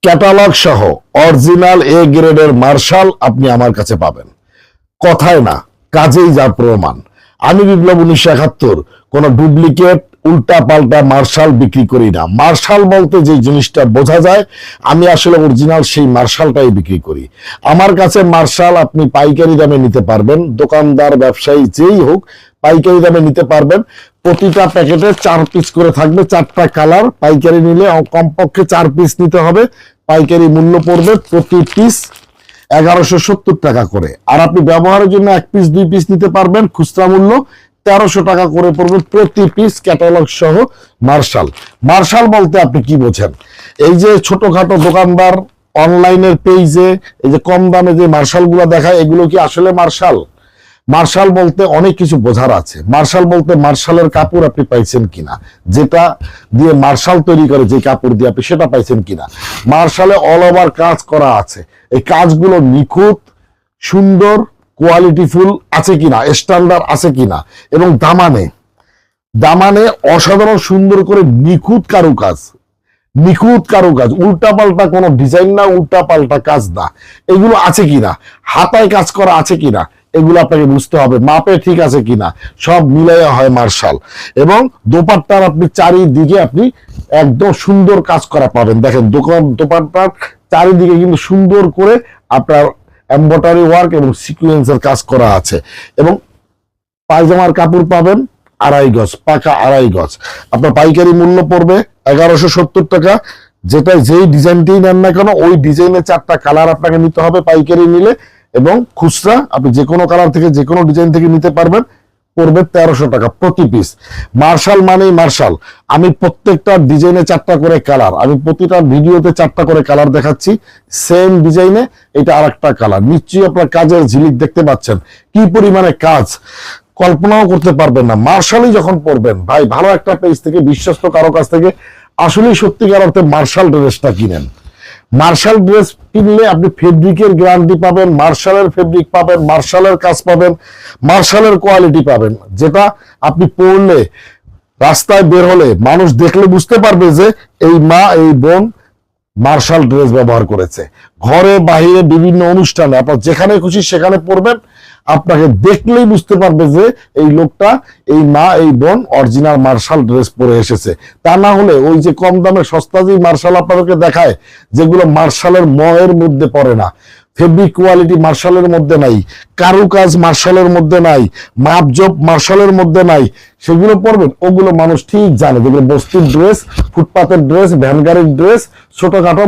Catalogue সহ original এ গ্রেডের martial আপনি আমার কাছে পাবেন। কথায় না, কাজেই যা প্রমাণ। আমি বিপ্লব 1971 কোন ডুপ্লিকেট উল্টা পাল্টা মার্শাল বিক্রি করি না। মার্শাল বলতে যে জিনিসটা বোঝা যায়, আমি আসলে অরিজিনাল সেই মার্শালটাই বিক্রি করি। আমার কাছে মার্শাল আপনি পাইকারি দামে নিতে পারবেন, দোকানদার ব্যবসায়ী যেই হোক পাইকারি দামে নিতে পারবেন। প্রতিটা প্যাকেটে 4 পিস করে থাকবে, 4টা কালার। পাইকারি নিলে কমপক্ষে 4 পিস নিতে হবে। পাইকারি মূল্য পড়বে প্রতি পিস 1170 টাকা করে। আর আপনি ব্যবহারের জন্য 1 পিস 2 পিস নিতে পারবেন, খুচরা মূল্য 1300 টাকা করে পড়বে প্রতি পিস ক্যাটালগ সহ মার্শাল। মার্শাল বলতে আপনি কি বোঝেন? এই যে ছোটখাটো দোকানদার অনলাইনের পেজে এই যে কম দামে যে মার্শাল গুলা দেখায়, এগুলো কি আসলে মার্শাল? মার্শাল বলতে অনেক কিছু বোঝার আছে। মার্শাল বলতে মার্শালের কাপড় আপনি পাইছেন কিনা, যেটা দিয়ে মার্শাল তৈরি করে যে কাপড় দিয়ে আপনি সেটা পাইছেন কিনা। মার্শালে অল ওভার কাজ করা আছে, এই কাজগুলো নিখুঁত, সুন্দর, কোয়ালিটিফুল আছে কিনা, স্ট্যান্ডার্ড আছে কিনা, এবং দামানে দামানে অসাধারণ সুন্দর করে নিখুঁত কারুকাজ, নিখুঁত কারুকাজ, উল্টা পাল্টা কোনো ডিজাইন না, উল্টা পাল্টা কাজ না, এগুলো আছে কিনা, হাতায় কাজ করা আছে কিনা, এগুলো আপনাকে বুঝতে হবে। মাপে ঠিক আছে কিনা, সব মিলাইয়া হয় মার্শাল। এবং দোপাট্টার আপনি চারিদিকে আপনি একদম সুন্দর কাজ করা পাবেন। দেখেন দোপাট্টার চারিদিকে কিন্তু সুন্দর করে আপনার এমব্রয়ডারি ওয়ার্ক এবং সিকোয়েন্সের কাজ করা আছে। এবং পায়জামার কাপড় পাবেন 2.5 গজ, পাকা 2.5 গজ। আপনার পাইকারি মূল্য পড়বে 1170 টাকা। যেটা যেই ডিজাইনটি নেন না কেন, ওই ডিজাইনের 4টা কালার আপনাকে নিতে হবে পাইকারি নিলে। এবং খুচরা আপনি যে কোনো কালার থেকে যে কোনো ডিজাইন থেকে নিতে পারবেন, পড়বে 1300 টাকা প্রতি পিস। মার্শাল মানেই মার্শাল। আমি প্রত্যেকটা ডিজাইনে 4টা করে কালার, আমি প্রতিটা ভিডিওতে 4টা করে কালার দেখাচ্ছি। সেম ডিজাইনে এটা আরেকটা কালার। নিশ্চয়ই আপনার কাজের ঝিলিক দেখতে পাচ্ছেন, কি পরিমাণে কাজ কল্পনাও করতে পারবেন না। মার্শালই যখন পরবেন, ভাই ভালো একটা পেজ থেকে, বিশ্বস্ত কারো কাছ থেকে আসলেই সত্যিকার অর্থে মার্শাল ড্রেসটা কিনেন। মার্শাল ড্রেস কিনলে আপনি ফেব্রিকের গ্যারান্টি পাবেন, মার্শালের ফেব্রিক পাবেন, মার্শালের কাজ পাবেন, মার্শালের কোয়ালিটি পাবেন, যেটা আপনি পরলে রাস্তায় বের হলে মানুষ দেখলে বুঝতে পারবে যে এই মা, এই বোন মার্শাল ড্রেস ব্যবহার করেছে। ঘরে বাহিরে বিভিন্ন অনুষ্ঠানে আপনার যেখানে খুশি সেখানে পরবেন, আপনাকে দেখলেই বুঝতে পারবে যে এই লোকটা, এই মা, এই বোন অরিজিনাল মার্শাল ড্রেস পরে এসেছে। তা না হলে ওই যে কম দামে সস্তা যে মার্শাল আপনাদেরকে দেখায়, যেগুলো মার্শালের ময়ের মধ্যে পড়ে না, ফেব্রিক কোয়ালিটি মার্শালের মধ্যে নাই, কারুকাজ মার্শালের মধ্যে নাই, মাপজোপ মার্শালের মধ্যে নাই, সেগুলো পরবেন। ওগুলো মানুষ ঠিক জানে, যেগুলো বস্তির ড্রেস, ফুটপাতের ড্রেস, ভ্যান গাড়ির ড্রেস, ছোটখাটো